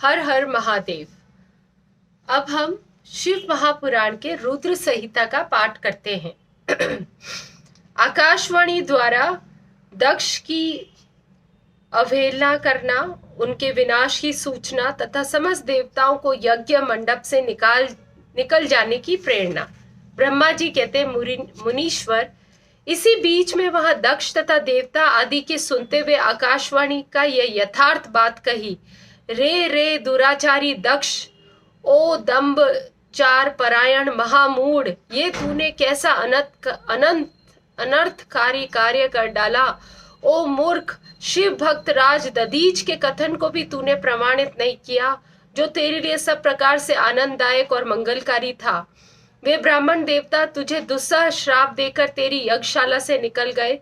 हर हर महादेव। अब हम शिव महापुराण के रुद्र संहिता का पाठ करते हैं। आकाशवाणी द्वारा दक्ष की अवहेलना करना, उनके विनाश की सूचना तथा समस्त देवताओं को यज्ञ मंडप से निकल जाने की प्रेरणा। ब्रह्मा जी कहते मुनीश्वर, इसी बीच में वहां दक्ष तथा देवता आदि के सुनते हुए आकाशवाणी का यह यथार्थ बात कही। रे दुराचारी दक्ष, ओ दंभ चार परायण महामूढ़, ये तूने कैसा अनर्थकारी कार्य कर डाला। ओ मूर्ख, शिव भक्त राज दधीच के कथन को भी तूने प्रमाणित नहीं किया, जो तेरे लिए सब प्रकार से आनंददायक और मंगलकारी था। वे ब्राह्मण देवता तुझे दुस्सह श्राप देकर तेरी यज्ञशाला से निकल गए,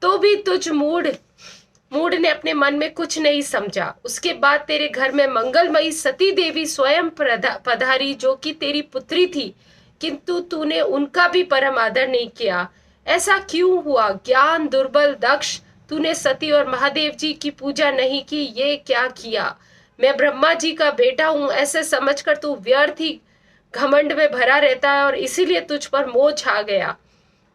तो भी तुझ मूढ़ ने अपने मन में कुछ नहीं समझा। उसके बाद तेरे घर में मंगलमयी सती देवी स्वयं पधारी, जो कि तेरी पुत्री थी, किंतु तूने उनका भी परम आदर नहीं किया। ऐसा क्यों हुआ? ज्ञान दुर्बल दक्ष, तूने सती और महादेव जी की पूजा नहीं की, ये क्या किया? मैं ब्रह्मा जी का बेटा हूं, ऐसे समझकर तू व्यर्थ ही घमंड में भरा रहता है और इसीलिए तुझ पर मोह छा गया।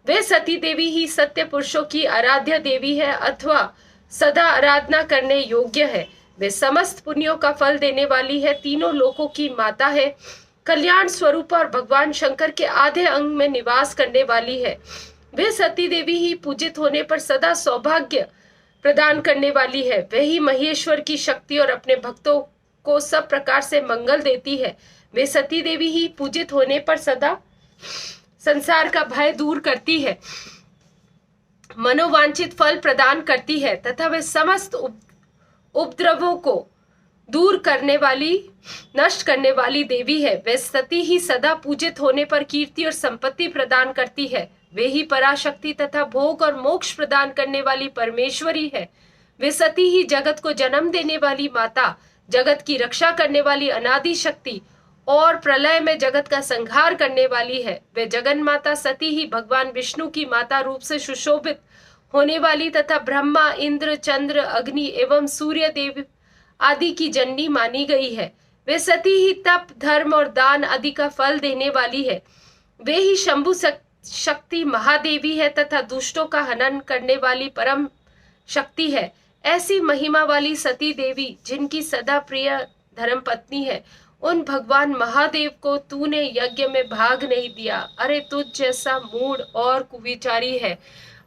वे सती देवी ही सत्य पुरुषों की आराध्य देवी है अथवा सदा आराधना करने योग्य है। वे समस्त पुण्यों का फल देने वाली है, तीनों लोकों की माता है, कल्याण स्वरूप और भगवान शंकर के आधे अंग में निवास करने वाली है। वे सती देवी ही पूजित होने पर सदा सौभाग्य प्रदान करने वाली है। वही महेश्वर की शक्ति और अपने भक्तों को सब प्रकार से मंगल देती है। वे सती देवी ही पूजित होने पर सदा संसार का भय दूर करती है, मनोवांछित फल प्रदान करती है तथा वे समस्त उपद्रवों को दूर करने वाली, नष्ट करने वाली देवी है। वे सती ही सदा पूजित होने पर कीर्ति और संपत्ति प्रदान करती है। वे ही पराशक्ति तथा भोग और मोक्ष प्रदान करने वाली परमेश्वरी है। वे सती ही जगत को जन्म देने वाली माता, जगत की रक्षा करने वाली अनादि शक्ति और प्रलय में जगत का संहार करने वाली है। वे जगन माता सती ही भगवान विष्णु की माता रूप से सुशोभित होने वाली तथा ब्रह्मा, इंद्र, चंद्र, अग्नि एवं सूर्य देव आदि की जननी मानी गई है। वे सती ही तप, धर्म और दान आदि का फल देने वाली है। वे ही शंभु शक्ति महादेवी है तथा दुष्टों का हनन करने वाली परम शक्ति है। ऐसी महिमा वाली सती देवी, जिनकी सदा प्रिय धर्मपत्नी है, उन भगवान महादेव को तूने यज्ञ में भाग नहीं दिया। अरे तुझ जैसा मूढ़ और कुविचारी है।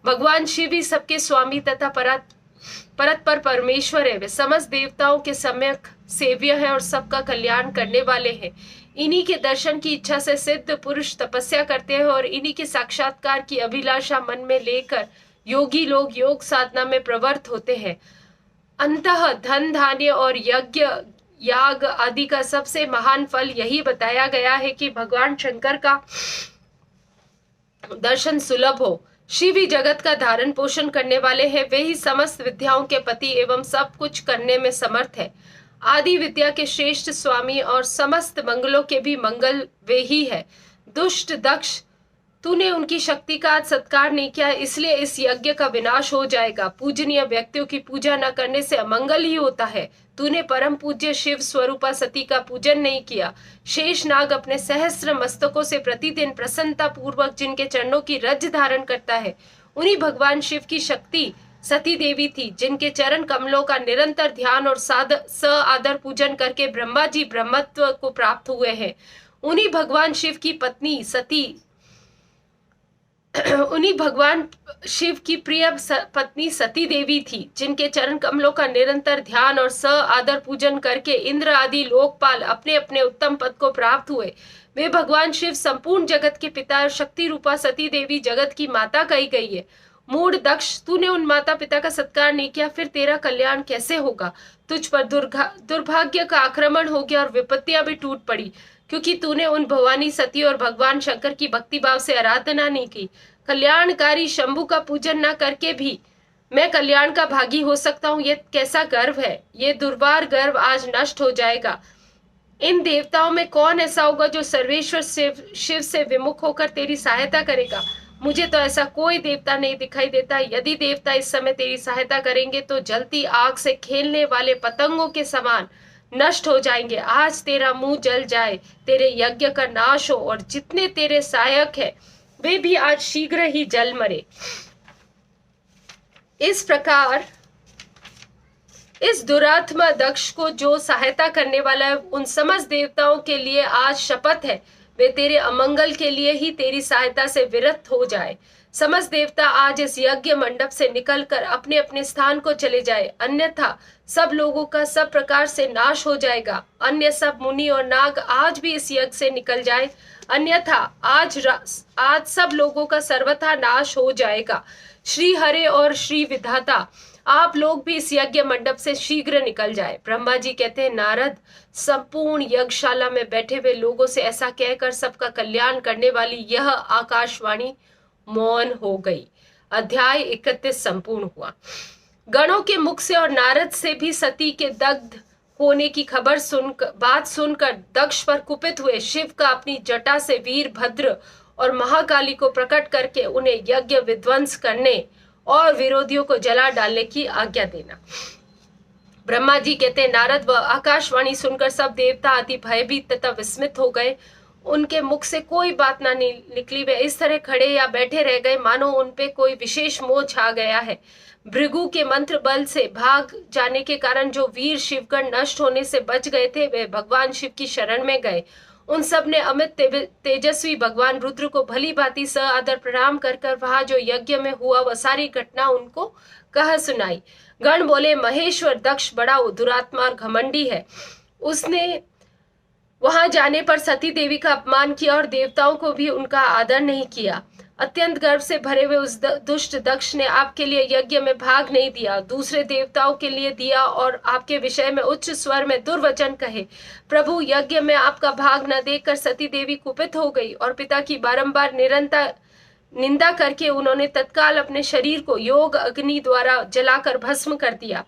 भगवान शिव ही सबके स्वामी तथा परत परमेश्वर है। वे समस्त देवताओं के सम्यक सेव्य है और सबका कल्याण करने वाले हैं। इन्हीं के दर्शन की इच्छा से सिद्ध पुरुष तपस्या करते हैं और इन्हीं के साक्षात्कार की अभिलाषा मन में लेकर योगी लोग योग साधना में प्रवृत्त होते हैं। अंततः धन, धान्य और यज्ञ याग आदि का सबसे महान फल यही बताया गया है कि भगवान शंकर का दर्शन सुलभ हो। शिव ही जगत का धारण पोषण करने वाले हैं। वे ही समस्त विद्याओं के पति एवं सब कुछ करने में समर्थ है। आदि विद्या के श्रेष्ठ स्वामी और समस्त मंगलों के भी मंगल वे ही है। दुष्ट दक्ष, तूने उनकी शक्ति का सत्कार नहीं किया, इसलिए इस यज्ञ का विनाश हो जाएगा। पूजनीय व्यक्तियों की पूजा न करने से अमंगल ही होता है। तूने परम पूज्य शिव स्वरूपा सती का पूजन नहीं किया। शेष नाग अपने सहस्त्र मस्तकों से प्रतिदिन प्रसन्नता पूर्वक जिनके चरणों की रज धारण करता है, उन्हीं भगवान शिव की शक्ति सती देवी थी, जिनके चरण कमलों का निरंतर ध्यान और स आदर पूजन करके ब्रह्मा जी ब्रह्मत्व को प्राप्त हुए हैं। उन्हीं भगवान शिव की पत्नी सती उन्हीं भगवान शिव की प्रिय पत्नी सती देवी थी, जिनके चरण कमलों का निरंतर ध्यान और स आदर पूजन करके इंद्र आदि लोकपाल अपने अपने उत्तम पद को प्राप्त हुए। वे भगवान शिव संपूर्ण जगत के पिता और शक्ति रूपा सती देवी जगत की माता कही गई है। मूढ़ दक्ष, तूने उन माता पिता का सत्कार नहीं किया, फिर तेरा कल्याण कैसे होगा? तुझ पर दुर्भाग्य का आक्रमण हो गया और विपत्तियां भी टूट पड़ी, क्योंकि तूने उन भवानी सती और भगवान शंकर की भक्ति भाव से आराधना नहीं की। कल्याणकारी शंभु का पूजन न करके भी मैं कल्याण का भागी हो सकता हूँ, ये कैसा गर्व है? ये दुर्वार गर्व आज नष्ट हो जाएगा। इन देवताओं में कौन ऐसा होगा जो सर्वेश्वर शिव से विमुख होकर तेरी सहायता करेगा? मुझे तो ऐसा कोई देवता नहीं दिखाई देता। यदि देवता इस समय तेरी सहायता करेंगे तो जलती आग से खेलने वाले पतंगों के समान नष्ट हो जाएंगे। आज तेरा मुंह जल जाए, तेरे यज्ञ का नाश हो, और जितने तेरे सहायक है वे भी आज शीघ्र ही जल मरे। इस प्रकार इस दुरात्मा दक्ष को जो सहायता करने वाला है, उन समस्त देवताओं के लिए आज शपथ है, वे तेरे अमंगल के लिए ही तेरी सहायता से विरत हो जाए। समस्त देवता आज इस यज्ञ मंडप से निकलकर अपने अपने स्थान को चले जाए, अन्यथा सब लोगों का सब प्रकार से नाश हो जाएगा। अन्य सब मुनि और नाग आज भी इस यज्ञ से निकल जाए, अन्यथा आज सब लोगों का सर्वथा नाश हो जाएगा। श्री हरे और श्री विधाता, आप लोग भी इस यज्ञ मंडप से शीघ्र निकल जाए। ब्रह्मा जी कहते हैं, नारद, संपूर्ण यज्ञशाला में बैठे हुए लोगों से ऐसा कहकर सबका कल्याण करने वाली यह आकाशवाणी मौन हो गई। अध्याय 31 संपूर्ण हुआ। गणों के मुख से और नारद से भी सती के दग्ध होने की बात सुनकर दक्ष पर कुपित हुए शिव का अपनी जटा से वीरभद्र और महाकाली को प्रकट करके उन्हें यज्ञ विध्वंस करने और विरोधियों को जला डालने की आज्ञा देना। ब्रह्मा जी कहते हैं, नारद व आकाशवाणी सुनकर सब देवता अति भयभीत तथा विस्मित हो गए। उनके मुख से कोई बात ना निकली। वे इस तरह खड़े या बैठे रह गए मानो उन पे कोई विशेष मोह छा गया है। भृगु के मंत्र बल से भाग जाने के कारण जो वीर शिवगण नष्ट होने से बच गए थे, वे भगवान शिव की शरण में गए। उन सब ने अमित तेजस्वी भगवान रुद्र को भली भांति आदर प्रणाम कर वहां जो यज्ञ में हुआ वह सारी घटना उनको कह सुनाई। गण बोले, महेश्वर दक्ष बड़ा दुरात्मा और घमंडी है। उसने वहां जाने पर सती देवी का अपमान किया और देवताओं को भी उनका आदर नहीं किया। अत्यंत गर्व से भरे हुए उस दुष्ट दक्ष ने आपके लिए यज्ञ में भाग नहीं दिया, दूसरे देवताओं के लिए दिया और आपके विषय में उच्च स्वर में दुर्वचन कहे। प्रभु, यज्ञ में आपका भाग न देखकर सती देवी कुपित हो गई और पिता की बारंबार निरंतर निंदा करके उन्होंने तत्काल अपने शरीर को योग अग्नि द्वारा जलाकर भस्म कर दिया।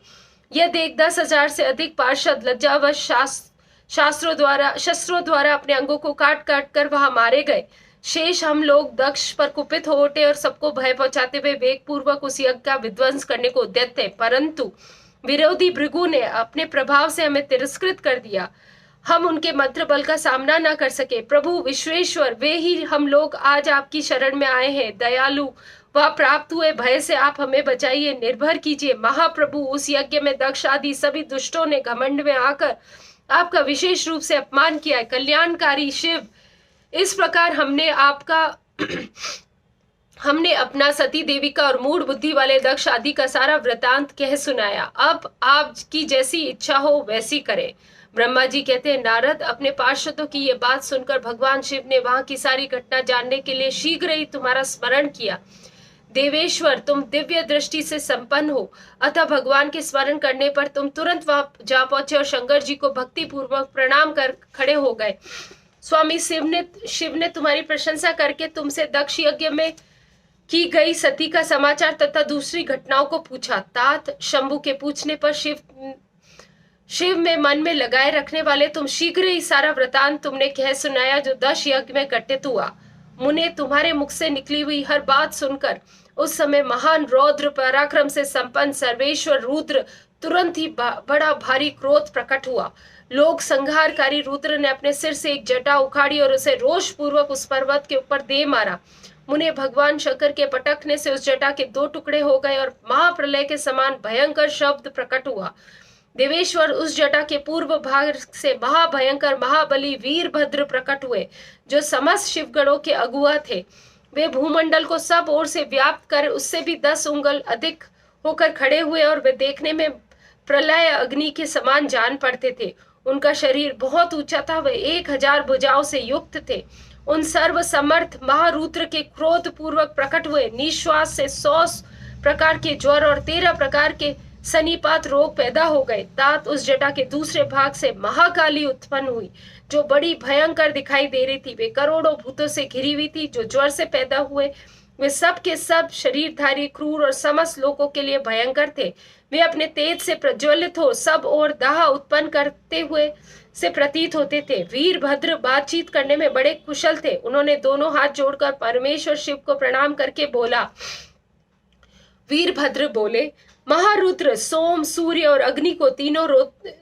यह देख 10,000 से अधिक पार्षद लज्जावश शस्त्रों द्वारा अपने अंगों को काट काट कर वहां मारे गए। शेष हम लोग दक्ष पर कुपित हो उठे और सबको भय पहुंचाते हुए वेग पूर्वक उस यज्ञ का विध्वंस करने को उद्यत थे, परंतु विरोधी भृगु ने अपने प्रभाव से हमें तिरस्कृत कर दिया। हम उनके मंत्र बल का सामना न कर सके। प्रभु विश्वेश्वर, वे ही हम लोग आज आपकी शरण में आए हैं। दयालु, वह प्राप्त हुए भय से आप हमें बचाइए, निर्भर कीजिए। महाप्रभु, उस यज्ञ में दक्ष आदि सभी दुष्टों ने घमंड में आकर आपका विशेष रूप से अपमान किया है। कल्याणकारी शिव, इस प्रकार हमने अपना सती देवी का और मूढ़ बुद्धि वाले दक्ष आदि का सारा वृतांत कह सुनाया। अब आपकी जैसी इच्छा हो वैसी करें। ब्रह्मा जी कहते हैं, नारद, अपने पार्षदों की ये बात सुनकर भगवान शिव ने वहां की सारी घटना जानने के लिए शीघ्र ही तुम्हारा स्मरण किया। देवेश्वर, तुम दिव्य दृष्टि से संपन्न हो, अतः भगवान के स्मरण करने पर तुम तुरंत वहां जा पहुंचे और शंकर जी को भक्ति पूर्वक प्रणाम कर खड़े हो गए। स्वामी शिव ने तुम्हारी प्रशंसा करके तुमसे दक्ष यज्ञ में की गई सती का समाचार तथा दूसरी घटनाओं को पूछा। तात शंभु के पूछने पर शिव में मन में लगाए रखने वाले तुम शीघ्र ही सारा वृतांत तुमने कह सुनाया जो दक्ष यज्ञ में घटित हुआ। मुने, तुम्हारे मुख से निकली हुई हर बात सुनकर उस समय महान रौद्र पराक्रम से संपन्न सर्वेश्वर रुद्र तुरंत ही बड़ा भारी क्रोध प्रकट हुआ। लोग संहारकारी रुद्र ने अपने सिर से एक जटा उखाड़ी और उसे रोष पूर्वक उस पर्वत के ऊपर दे मारा। मुने, भगवान शंकर के पटकने से उस जटा के 2 टुकड़े हो गए और महाप्रलय के समान भयंकर शब्द प्रकट हुआ। देवेश्वर, उस जटा के पूर्व भाग से महाभयंकर महाबली वीरभद्र प्रकट हुए, जो समस्त शिवगणों के अगुआ थे। वे भूमंडल को सब ओर से व्याप्त कर उससे भी 10 उंगल अधिक होकर खड़े हुए और वे देखने में प्रलय अग्नि के समान जान पड़ते थे। उनका शरीर बहुत ऊंचा था, वे 1000 भुजाओं से युक्त थे। उन सर्व समर्थ महारुद्र के क्रोध पूर्वक प्रकट हुए निश्वास से 100 प्रकार के ज्वर और 13 प्रकार के सनीपात रोग पैदा हो गए। तात उस जटा के दूसरे भाग से महाकाली उत्पन्न हुई, जो बड़ी भयंकर दिखाई दे रही थी। वे करोड़ों भूतों से घिरी हुई थी, जो ज्वर से पैदा हुए। वे सब के सब शरीरधारी, क्रूर और समस्त लोगों के लिए भयंकर थे। वे अपने तेज से प्रज्वलित हो सब और दाह उत्पन्न करते हुए से प्रतीत होते थे। वीरभद्र बातचीत करने में बड़े कुशल थे। उन्होंने दोनों हाथ जोड़कर परमेश्वर शिव को प्रणाम करके बोला। वीरभद्र बोले, महारुद्र, सोम, सूर्य और अग्नि को तीनों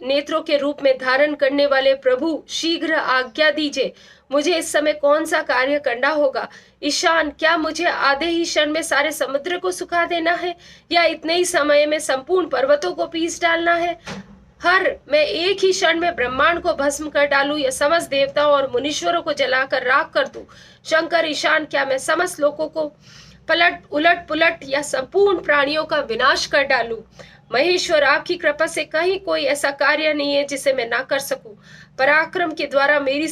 नेत्रों के रूप में धारण करने वाले प्रभु, शीघ्र आज्ञा दीजिए, मुझे इस समय कौन सा कार्य करना होगा। ईशान, क्या मुझे आधे ही क्षण में सारे समुद्र को सुखा देना है, या इतने ही समय में संपूर्ण पर्वतों को पीस डालना है। मैं एक ही क्षण में ब्रह्मांड को भस्म कर डालूं, या समस्त देवताओं और मुनीश्वरों को जलाकर राख कर दूं। शंकर, ईशान, क्या मैं समस्त लोगों को उलट पुलट या संपूर्ण प्राणियों का विनाश कर डालूं। महेश्वर, आपकी कृपा से कहीं कोई ऐसा कार्य नहीं है जिसे मैं ना कर सकूं। पराक्रम के द्वारा मेरी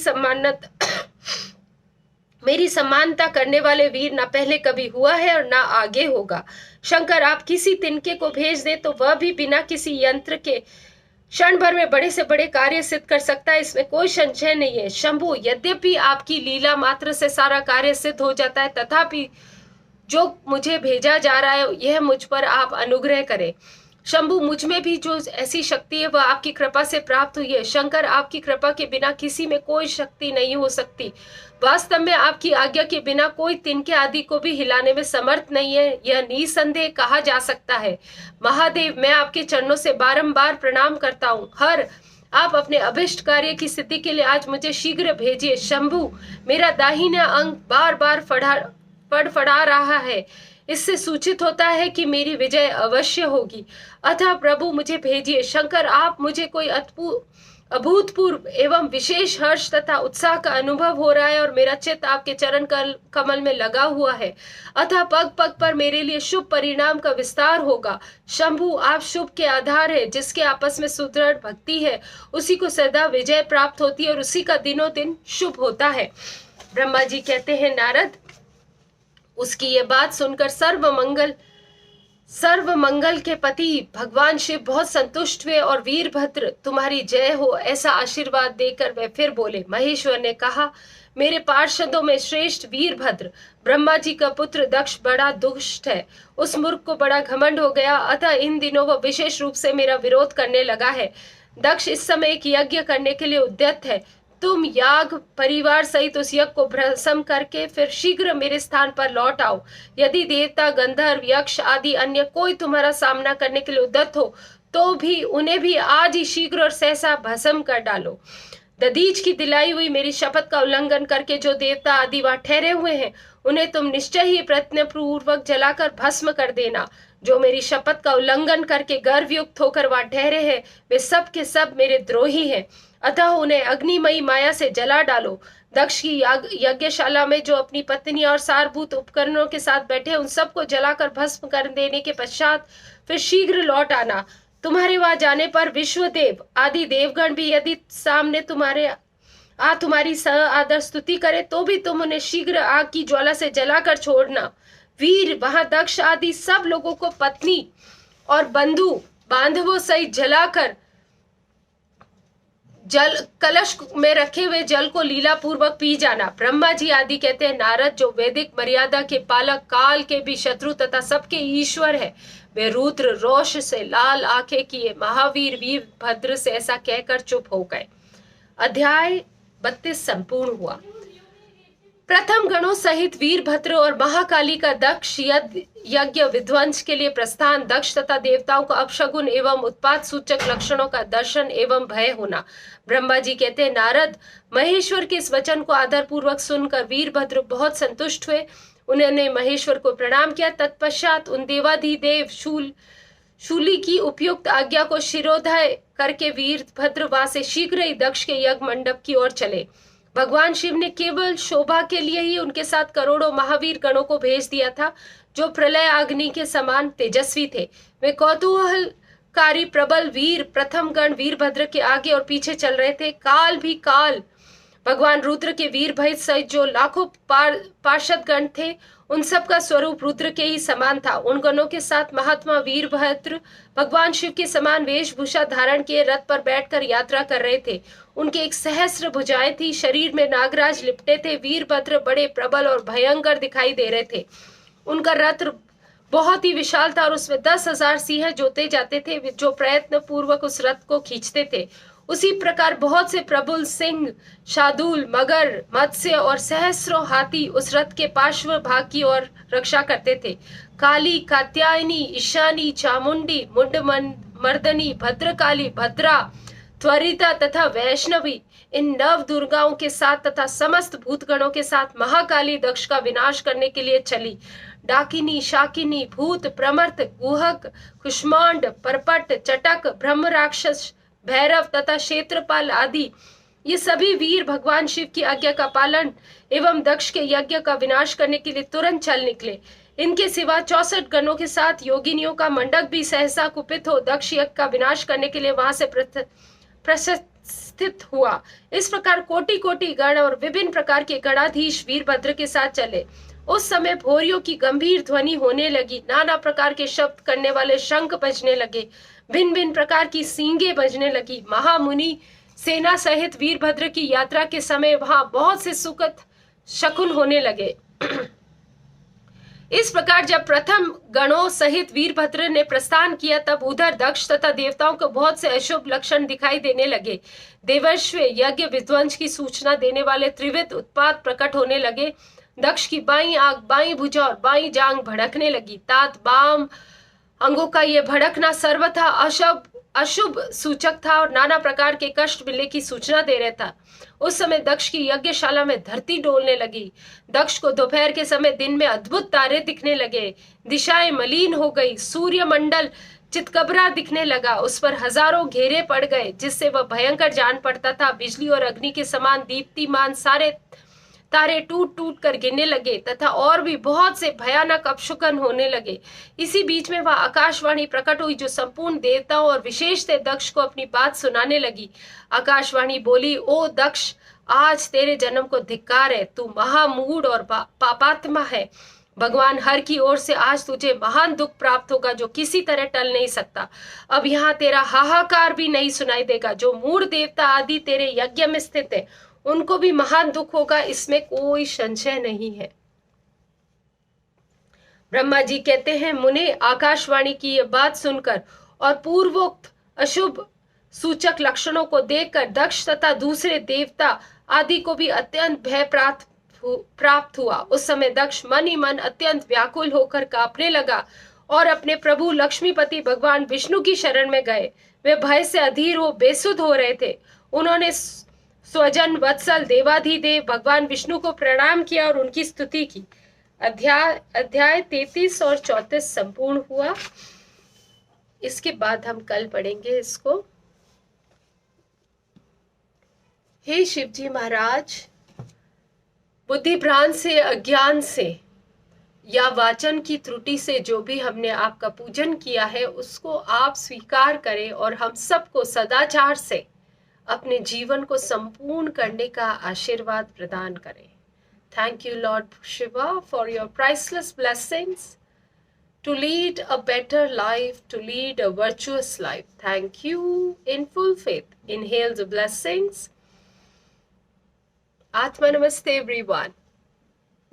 सम्मानता करने वाले वीर ना पहले कभी हुआ है और ना आगे होगा। शंकर, आप किसी तिनके को भेज दे तो वह भी बिना किसी यंत्र के क्षण भर में बड़े से बड़े कार्य सिद्ध कर सकता है, इसमें कोई संशय नहीं है। शंभु, यद्यपि आपकी लीला मात्र से सारा कार्य सिद्ध हो जाता है, तथापि जो मुझे भेजा जा रहा है यह मुझ पर आप अनुग्रह करें। शंभु, मुझ में भी जो ऐसी शक्ति है वह आपकी कृपा से प्राप्त हुई है। शंकर, आपकी कृपा के बिना किसी में कोई शक्ति नहीं हो सकती। वास्तव में आपकी आज्ञा के बिना कोई तिनके आदि को भी हिलाने में समर्थ नहीं है, यह निसंदेह कहा जा सकता है। महादेव, मैं आपके चरणों से बारंबार प्रणाम करता हूँ। आप अपने अभिष्ट कार्य की सिद्धि के लिए आज मुझे शीघ्र भेजिए। शंभु, मेरा दाहिना अंग बार बार फड़फड़ा रहा है, इससे सूचित होता है कि मेरी विजय अवश्य होगी, अतः प्रभु मुझे भेजिए। शंकर, आप मुझे कोई अभूतपूर्व एवं विशेष हर्ष तथा उत्साह का अनुभव हो रहा है और मेरा चित्त आपके चरण कमल में लगा हुआ है, अतः पग पग पर मेरे लिए शुभ परिणाम का विस्तार होगा। शंभु, आप शुभ के आधार है, जिसके आपस में सुदृढ़ भक्ति है उसी को सदा विजय प्राप्त होती है और उसी का दिनों दिन शुभ होता है। ब्रह्मा जी कहते हैं, नारद, उसकी ये बात सुनकर सर्व मंगल के पति भगवान शिव बहुत संतुष्ट हुए और वीरभद्र तुम्हारी जय हो ऐसा आशीर्वाद देकर वे फिर बोले। महेश्वर ने कहा, मेरे पार्षदों में श्रेष्ठ वीरभद्र, ब्रह्मा जी का पुत्र दक्ष बड़ा दुष्ट है, उस मूर्ख को बड़ा घमंड हो गया, अतः इन दिनों वह विशेष रूप से मेरा विरोध करने लगा है। दक्ष इस समय एक यज्ञ करने के लिए उद्यत है, तुम याग परिवार सहित उस यज्ञ को भस्म करके फिर शीघ्र मेरे स्थान पर लौट आओ। यदि देवता, गंधर्व, यक्ष आदि अन्य कोई तुम्हारा सामना करने के लिए उद्यत हो तो भी उन्हें भी आज ही शीघ्र और सहसा भस्म कर डालो। दधीच की दिलाई हुई मेरी शपथ का उल्लंघन करके जो देवता आदि वहां ठहरे हुए हैं उन्हें तुम निश्चय ही प्रयत्न पूर्वक जलाकर भस्म कर देना। जो मेरी शपथ का उल्लंघन करके गर्वयुक्त होकर वहां ठहरे हैं वे सब के सब मेरे द्रोही हैं, अतः उन्हें अग्निमयी माया से जला डालो। दक्ष की यज्ञशाला में जो अपनी पत्नी और सारभूत उपकरणों के साथ बैठे उन सबको जलाकर भस्म कर देने के पश्चात फिर शीघ्र लौट आना। तुम्हारे वहां जाने पर विश्वदेव आदि देवगण भी यदि सामने तुम्हारी आदर स्तुति करे तो भी तुम उन्हें शीघ्र आग की ज्वाला से जलाकर छोड़ना। वीर, वहां दक्ष आदि सब लोगों को पत्नी और बंधु बांधवों सहित जलाकर जल कलश में रखे हुए जल को लीला पूर्वक पी जाना। ब्रह्मा जी आदि कहते हैं, नारद, जो वैदिक मर्यादा के पालक, काल के भी शत्रु तथा सबके ईश्वर है, वे रुद्र रोष से लाल आंखें किए महावीर वीरभद्र से ऐसा कहकर चुप हो गए। अध्याय 32 संपूर्ण हुआ। प्रथम गणों सहित वीरभद्र और महाकाली का दक्ष यज्ञ विध्वंस के लिए प्रस्थान। दक्ष तथा देवताओं को अपशगुन एवं उत्पात सूचक लक्षणों का दर्शन एवं भय होना। ब्रह्मा जी कहते हैं, नारद, महेश्वर के इस वचन को आदर पूर्वक सुनकर वीरभद्र बहुत संतुष्ट हुए। उन्होंने महेश्वर को प्रणाम किया। तत्पश्चात उन देवाधिदेव शूली की उपयुक्त आज्ञा को शिरोधार्य करके वीरभद्र वहां से शीघ्र ही दक्ष के यज्ञ मंडप की ओर चले। भगवान शिव ने केवल शोभा के लिए ही उनके साथ करोड़ों महावीर गणों को भेज दिया था, जो प्रलय अग्नि के समान तेजस्वी थे। वे कौतूहलकारी प्रबल वीर प्रथम गण वीरभद्र के आगे और पीछे चल रहे थे। काल भगवान रुद्र के वीर भय सहित जो लाखों पार्षद गण थे उन सब का स्वरूप रुद्र के ही समान था। उन गणों के साथ महात्मा वीरभद्र भगवान शिव के समान वेशभूषा धारण किए रथ पर बैठकर यात्रा कर रहे थे। उनके 1 सहस्र भुजाएं थी, शरीर में नागराज लिपटे थे। वीरभद्र बड़े प्रबल और भयंकर दिखाई दे रहे थे। उनका रथ बहुत ही विशाल था और उसमें 10,000 सिंह जोते जाते थे, जो प्रयत्न पूर्वक उस रथ को खींचते थे। उसी प्रकार बहुत से प्रबल सिंह, शार्दूल, मगर, मत्स्य और सहस्रों हाथी उस रथ के पार्श्व भाग की ओर रक्षा करते थे। काली, कात्यायनी, ईशानी, चामुंडी, मर्दनी, भद्रकाली, भद्रा, त्वरिता तथा वैष्णवी इन नव दुर्गाओं के साथ तथा समस्त भूतगणों के साथ महाकाली दक्ष का विनाश करने के लिए चली। डाकिनी, शाकिनी, भूत, प्रमर्थ, गुहक, कुष्मांड, परपट, चटक, ब्रह्म राक्षस, भैरव तथा क्षेत्रपाल आदि ये सभी वीर भगवान शिव की आज्ञा का पालन एवं दक्ष के यज्ञ का विनाश करने के लिए तुरंत चल निकले। इनके सिवा 64 गणों के साथ योगिनियों का मंडक भी सहसा कुपित हो दक्ष यज्ञ का विनाश करने के लिए वहां से प्रस्थित हुआ। इस प्रकार कोटि कोटि गण और विभिन्न प्रकार के गणाधीश वीरभद्र के साथ चले। उस समय भोरियों की गंभीर ध्वनि होने लगी, नाना प्रकार के शब्द करने वाले शंख बजने लगे, भिन्न भिन्न प्रकार की सींगे बजने लगी। महामुनि सेना सहित वीरभद्र की यात्रा के समय वहां बहुत से सुखद शकुन होने लगे। इस प्रकार जब प्रथम गणों सहित वीरभद्र ने प्रस्थान किया तब उधर दक्ष तथा देवताओं को बहुत से अशुभ लक्षण दिखाई देने लगे। देवर्षि यज्ञ विध्वंस की सूचना देने वाले त्रिविध उत्पात प्रकट होने लगे। दक्ष की बाईं आंख, बाईं भुजा और बाईं जांघ भड़कने लगी। तात बाम अंगों का यह भड़कना सर्वथा अशुभ सूचक था और नाना प्रकार के कष्ट मिलने की सूचना दे रहा था। उस समय दक्ष की यज्ञशाला में धरती डोलने लगी। दक्ष को दोपहर के समय दिन में अद्भुत तारे दिखने लगे, दिशाएं मलिन हो गई, सूर्य मंडल चितकबरा दिखने लगा, उस पर हजारों घेरे पड़ गए जिससे वह भयंकर जान पड़ता था। बिजली और अग्नि के समान दीप्तिमान सारे तारे टूट टूट कर गिरने लगे तथा और भी बहुत से भयानक अपशकुन होने लगे। इसी बीच में वह आकाशवाणी प्रकट हुई जो संपूर्ण देवताओं और विशेष से दक्ष को अपनी बात सुनाने लगी। आकाशवाणी बोली, ओ दक्ष, आज तेरे जन्म को धिक्कार है, तू महामूढ़ और पापात्मा है। भगवान हर की ओर से आज तुझे महान दुख प्राप्त होगा जो किसी तरह टल नहीं सकता। अब यहाँ तेरा हाहाकार भी नहीं सुनाई देगा। जो मूढ़ देवता आदि तेरे यज्ञ में स्थित है उनको भी महान दुख होगा, इसमें कोई संशय नहीं है। ब्रह्मा जी कहते हैं, मुने, आकाशवाणी की यह बात सुनकर और पूर्वोक्त अशुभ सूचक लक्षणों को देखकर दक्ष तथा दूसरे देवता आदि को भी अत्यंत भय प्राप्त हुआ। उस समय दक्ष मन ही मन अत्यंत व्याकुल होकर कांपने लगा और अपने प्रभु लक्ष्मीपति भगवान विष्णु की शरण में गए। वे भय से अधीर हो बेसुध हो रहे थे। उन्होंने स्वजन वत्सल देवाधिदेव भगवान विष्णु को प्रणाम किया और उनकी स्तुति की। अध्याय 33 और 34 संपूर्ण हुआ। इसके बाद हम कल पढ़ेंगे इसको। हे शिव जी महाराज, बुद्धि भ्रांत से, अज्ञान से या वाचन की त्रुटि से जो भी हमने आपका पूजन किया है उसको आप स्वीकार करें और हम सबको सदाचार से अपने जीवन को संपूर्ण करने का आशीर्वाद प्रदान करें। Thank you, Lord Shiva, for your priceless blessings to lead a better life, to lead a virtuous life. Thank you in full faith. Inhale the blessings. Atma Namaste, everyone.